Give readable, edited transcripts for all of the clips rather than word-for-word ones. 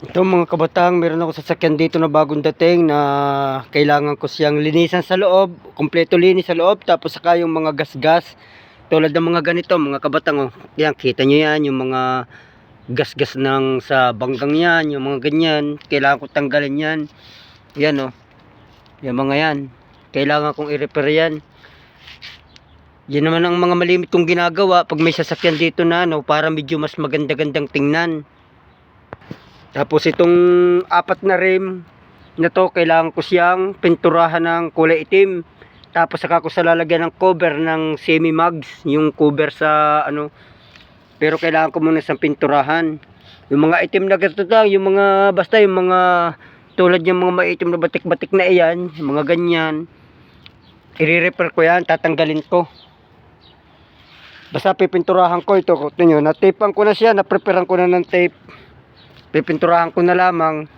Ito mga kabatang, meron ako sasakyan dito na bagong dating na kailangan ko siyang linisan sa loob, kumpleto linis sa loob, tapos saka yung mga gas-gas tulad ng mga ganito mga kabatang. Oh, yan, kita nyo yan, yung mga gas-gas ng sa banggang yan, yung mga ganyan, kailangan ko tanggalin yan. Yan oh, yung mga yan, kailangan kong i-repair yan. Yan naman ang mga malimit kong ginagawa pag may sasakyan dito na para medyo mas maganda-gandang tingnan. Tapos itong apat na rim na to, kailangan ko siyang pinturahan ng kulay itim. Tapos saka ko sa lalagyan ng cover ng semi mags, yung cover sa pero kailangan ko muna sa pinturahan. Yung mga itim na ganito lang, yung mga basta yung mga tulad yung mga maitim na batik-batik na iyan, yung mga ganyan, i-repair ko yan, tatanggalin ko. Basta pipinturahan ko ito. Tingnan nyo, na-tapean ko na siya, na-preparean ko na ng tape. Pipinturahan ko na lamang.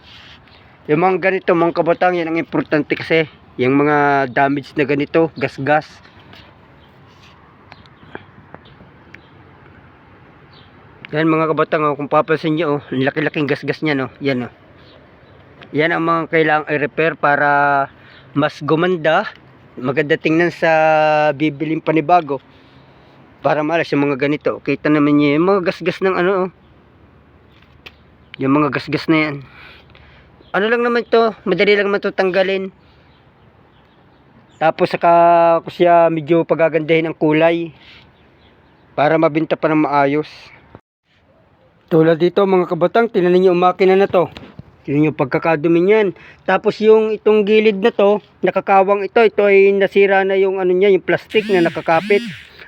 Yung mga ganito, mga kabatang, yan ang importante kasi. Yung mga damage na ganito, gas-gas. Yan mga kabatang, oh, kung papansin nyo, ang laki-laking gas-gas niya, no? Yan, oh. Yan ang mga kailangang i-repair para mas gumanda, maganda tingnan sa bibiling panibago. Para malas yung mga ganito. Kita naman niyo yung mga gas-gas ng oh. Yung mga gas-gas na yan. Ano lang naman to, madali lang naman to tanggalin. Tapos saka ko siya medyo pagagandahin ang kulay para mabinta pa ng maayos. Tulad dito mga kabatang, tingnan niyo yung makina na to. Tingnan niyo pagkakadumi niyan. Tapos yung itong gilid na to, nakakawang ito ay nasira na yung niya, yung plastic na nakakapit.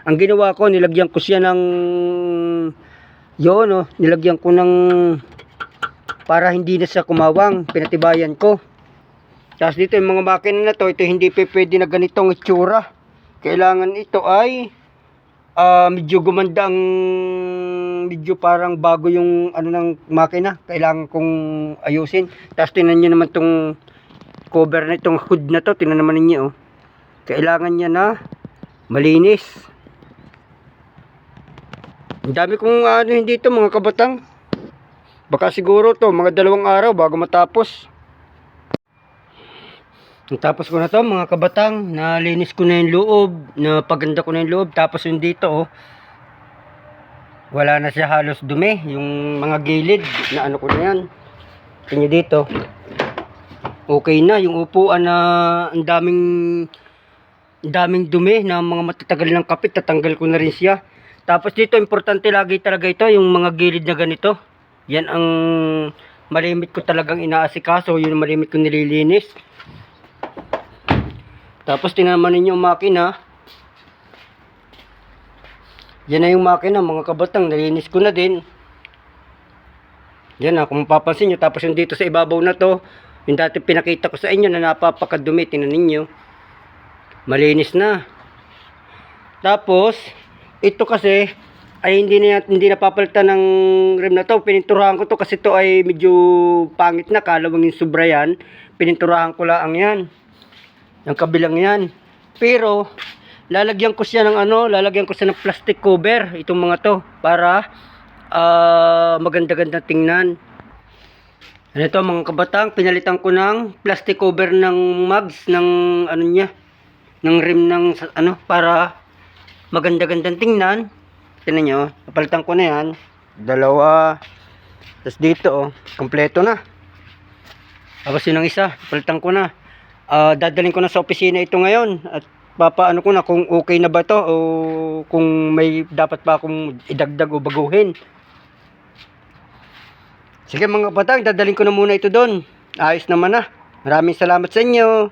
Ang ginawa ko, nilagyan ko siya ng nilagyan ko ng para hindi na siya kumawang, pinatibayan ko. Tapos dito yung mga makina na to, ito hindi pwede na ganitong itsura. Kailangan ito ay medyo gumanda ang medyo parang bago yung ng makina. Kailangan kong ayusin. Tapos tingnan niyo naman tong cover na itong hood na to, tingnan naman niyo, oh. Kailangan niya na malinis. Ang dami kong hindi ito mga kabatang. Baka siguro to mga 2 araw bago matapos. Tapos ko na to mga kabatang, nalinis ko na yung loob, napaganda ko na yung loob. Tapos yung dito wala na siya halos dumi, yung mga gilid na ko na yan. Tingnan dito, okay na yung upuan na ang daming dumi na mga matatagal ng kapit, tatanggal ko na rin siya. Tapos dito, importante lagi talaga ito, yung mga gilid na ganito. Yan ang malimit ko talagang inaasikaso, yung malimit ko nililinis. Tapos tinaman ninyo yung makina. Yan na yung makina mga kabatang, nalinis ko na din. Yan na, kung mapapansin nyo. Tapos yung dito sa ibabaw na to, yung dati pinakita ko sa inyo na napapakadumi, tingnan ninyo. Malinis na. Tapos ito kasi ay hindi na papalitan ng rim na to. Pininturahan ko to kasi to ay medyo pangit na, kalawang yung sobra yan. Pininturahan ko lang yan, ang kabilang yan. Pero lalagyan ko siya ng lalagyan ko siya ng plastic cover itong mga to para maganda-ganda tingnan. Ito mga kabatang, pinalitan ko ng plastic cover ng mags ng niya, ng rim ng para maganda-gandang tingnan. Tingnan nyo, napalitan ko na yan, 2. Tapos dito kompleto na. Tapos yun ang isa, napalitan ko na. Dadalhin ko na sa opisina ito ngayon at papaano ko na kung okay na ba to o kung may dapat pa akong idagdag o baguhin. Sige mga batang, dadalhin ko na muna ito doon. Ayos naman na. Maraming salamat sa inyo.